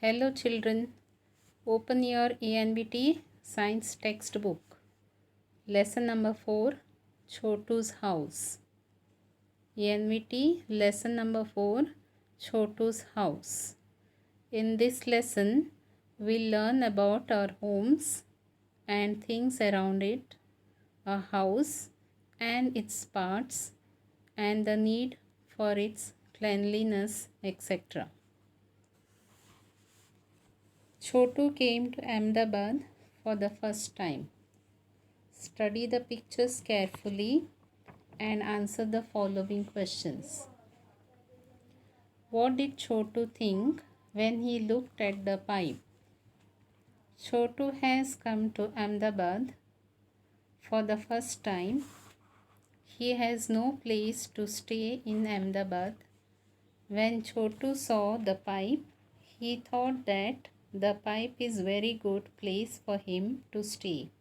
Hello children, open your ENVT science textbook. Lesson number 4, Chotu's house. ENVT lesson number 4, Chotu's house. In this lesson, we'll learn about our homes and things around it, a house and its parts, and the need for its cleanliness, etc. Chotu came to Ahmedabad for the first time. Study the pictures carefully and answer the following questions. What did Chotu think when he looked at the pipe? Chotu has come to Ahmedabad for the first time. He has no place to stay in Ahmedabad. When Chotu saw the pipe, he thought that the pipe is very good place for him to stay,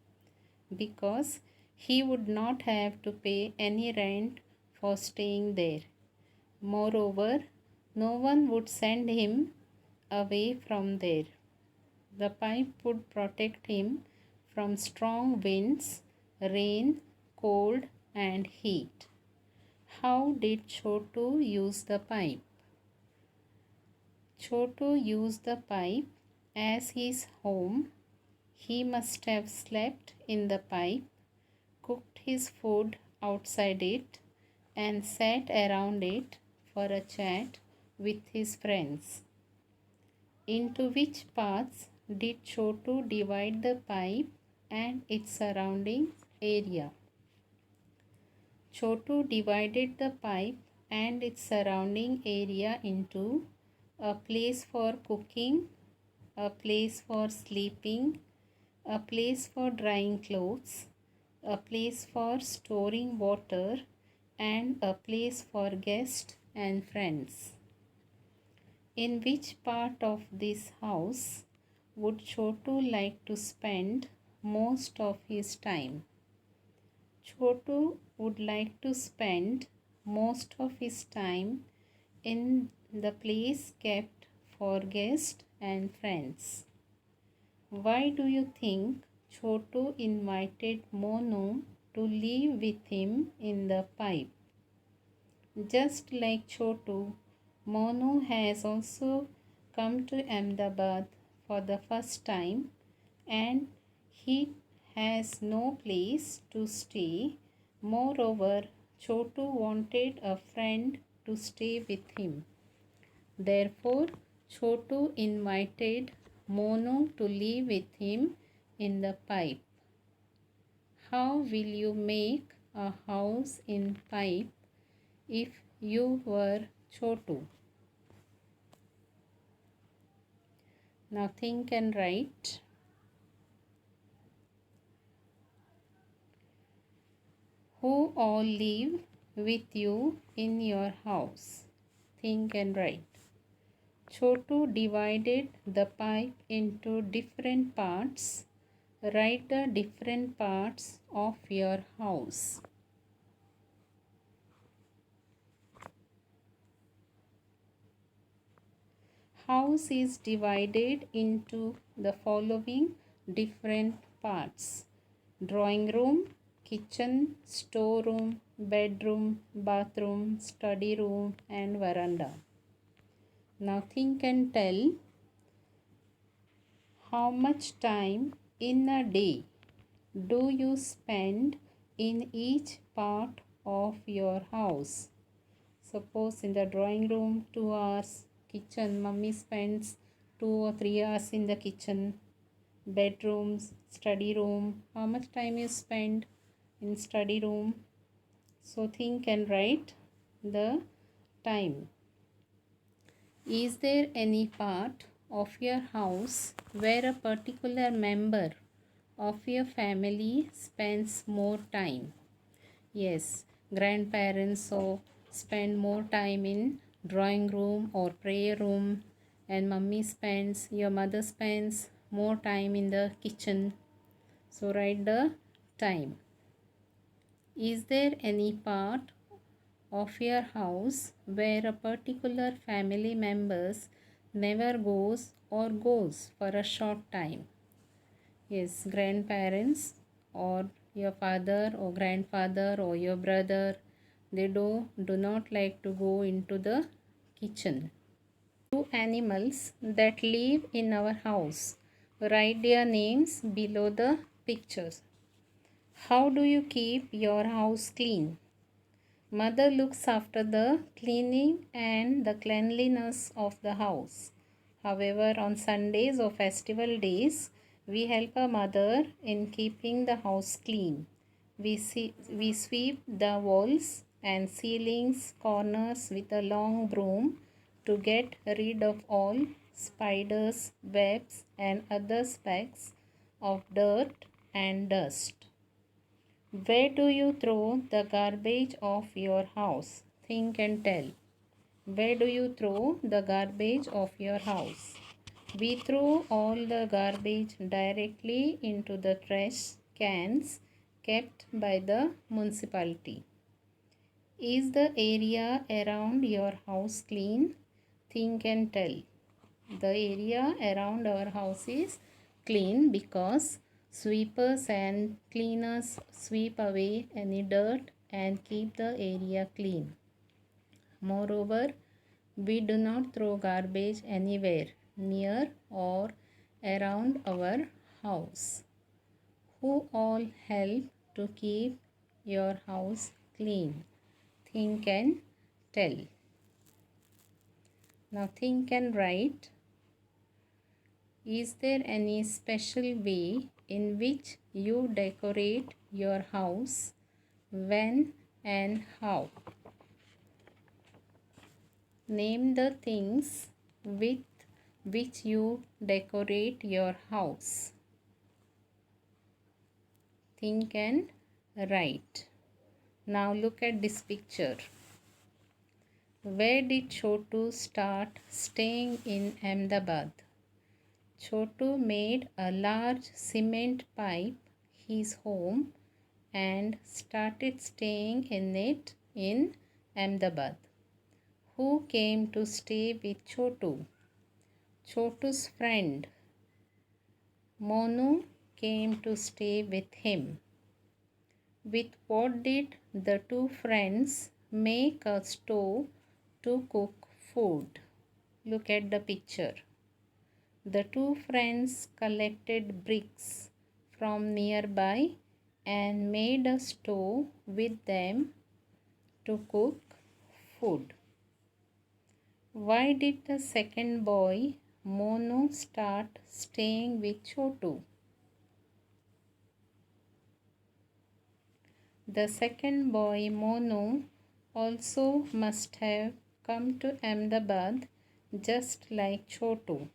because he would not have to pay any rent for staying there. Moreover, no one would send him away from there. The pipe would protect him from strong winds, rain, cold, and heat. How did Chotu use the pipe? Chotu used the pipe as his home. He must have slept in the pipe, cooked his food outside it, and sat around it for a chat with his friends. Into which parts did Chotu divide the pipe and its surrounding area? Chotu divided the pipe and its surrounding area into a place for cooking, a place for sleeping, a place for drying clothes, a place for storing water, and a place for guests and friends. In which part of this house would Chotu like to spend most of his time? Chotu would like to spend most of his time in the place kept for guests and friends. Why do you think Chotu invited Monu to live with him in the pipe? Just like Chotu, Monu has also come to Ahmedabad for the first time, and he has no place to stay. Moreover, Chotu wanted a friend to stay with him. Therefore, Chotu invited Monu to live with him in the pipe. How will you make a house in pipe if you were Chotu? Now think and write. Who all live with you in your house? Think and write. Chotu divided the pipe into different parts. Write the different parts of your house. House is divided into the following different parts: drawing room, kitchen, storeroom, bedroom, bathroom, study room, and veranda. Now think and tell, how much time in a day do you spend in each part of your house? Suppose in the drawing room 2 hours, kitchen mummy spends 2 or 3 hours in the kitchen, bedrooms, study room, how much time you spend in study room? So think and write the time. Is there any part of your house where a particular member of your family spends more time? Yes, grandparents so spend more time in drawing room or prayer room, and your mother spends more time in the kitchen. So write the time. Is there any part of your house where a particular family members never goes or goes for a short time. Yes, grandparents or your father or grandfather or your brother, they do not like to go into the kitchen. Two animals that live in our house. Write their names below the pictures. How do you keep your house clean? Mother looks after the cleaning and the cleanliness of the house. However, on Sundays or festival days, we help our mother in keeping the house clean. We sweep the walls and ceilings, corners with a long broom to get rid of all spiders, webs, and other specks of dirt and dust. Where do you throw the garbage of your house? Think and tell. Where do you throw the garbage of your house? We throw all the garbage directly into the trash cans kept by the municipality. Is the area around your house clean? Think and tell. The area around our house is clean because sweepers and cleaners sweep away any dirt and keep the area clean. Moreover, we do not throw garbage anywhere near or around our house. Who all help to keep your house clean? Think and tell. Now think and write. Is there any special way in which you decorate your house? When and how? Name the things with which you decorate your house. Think and write. Now look at this picture. Where did Chotu start staying in Ahmedabad? Chotu made a large cement pipe his home and started staying in it in Ahmedabad. Who came to stay with Chotu? Chotu's friend Monu came to stay with him. With what did the two friends make a stove to cook food? Look at the picture. The two friends collected bricks from nearby and made a stove with them to cook food. Why did the second boy, Monu, start staying with Chotu? The second boy, Monu, also must have come to Ahmedabad just like Chotu.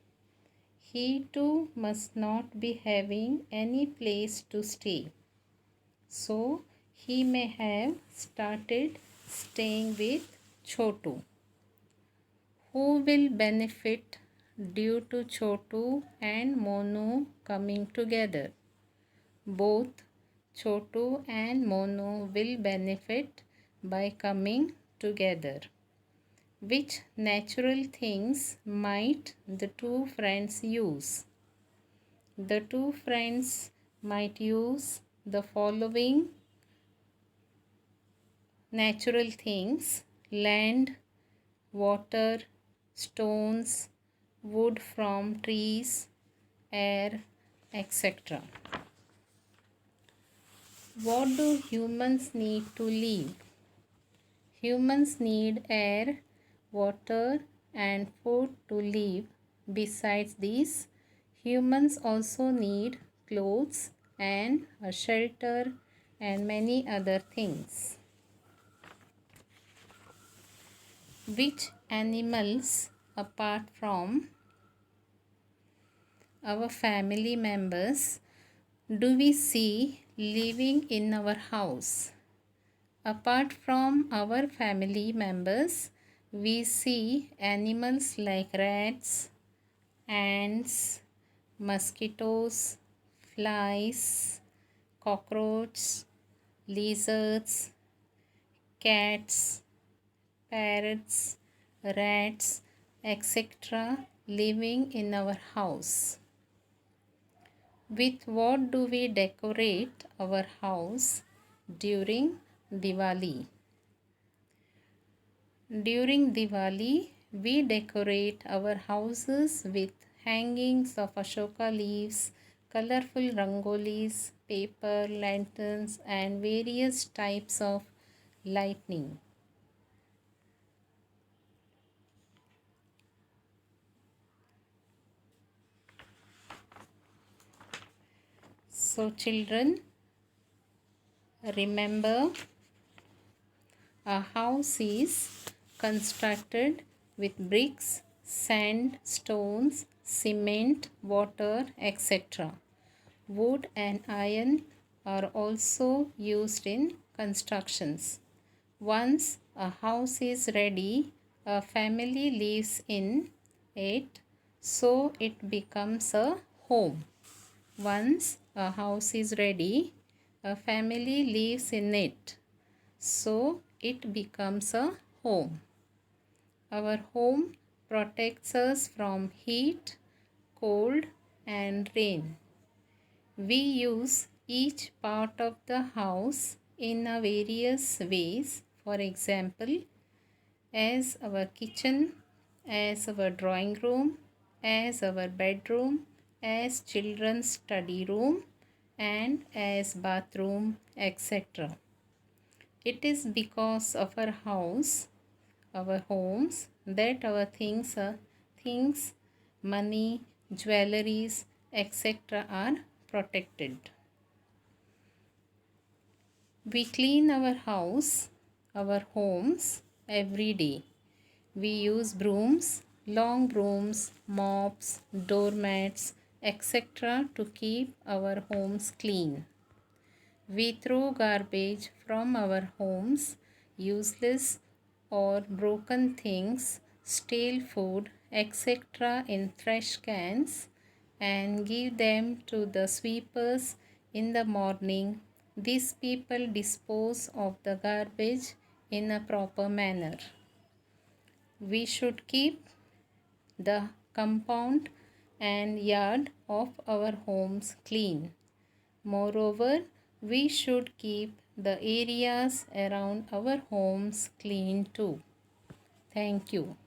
He too must not be having any place to stay. So he may have started staying with Chotu. Who will benefit due to Chotu and Monu coming together? Both Chotu and Monu will benefit by coming together. Which natural things might the two friends use? The two friends might use the following natural things: land, water, stones, wood from trees, air, etc. What do humans need to live? Humans need air, water, and food to live. Besides these, humans also need clothes and a shelter and many other things. Which animals, apart from our family members, do we see living in our house? Apart from our family members, we see animals like rats, ants, mosquitoes, flies, cockroaches, lizards, cats, parrots, rats, etc. living in our house. With what do we decorate our house during Diwali? During Diwali, we decorate our houses with hangings of Ashoka leaves, colorful rangolis, paper, lanterns, and various types of lightning. So, children, remember, a house is constructed with bricks, sand, stones, cement, water, etc. Wood and iron are also used in constructions. Once a house is ready, a family lives in it, so it becomes a home. Once a house is ready, a family lives in it, so it becomes a home. Our home protects us from heat, cold, and rain. We use each part of the house in a various ways. For example, as our kitchen, as our drawing room, as our bedroom, as children's study room, and as bathroom, etc. It is because of our house, our homes, that our things, money, jewelries, etc. are protected. We clean our house, our homes every day. We use brooms, long brooms, mops, doormats, etc. to keep our homes clean. We throw garbage from our homes, useless or broken things, stale food, etc. in trash cans and give them to the sweepers in the morning. These people dispose of the garbage in a proper manner. We should keep the compound and yard of our homes clean. Moreover, we should keep the areas around our homes clean too. Thank you.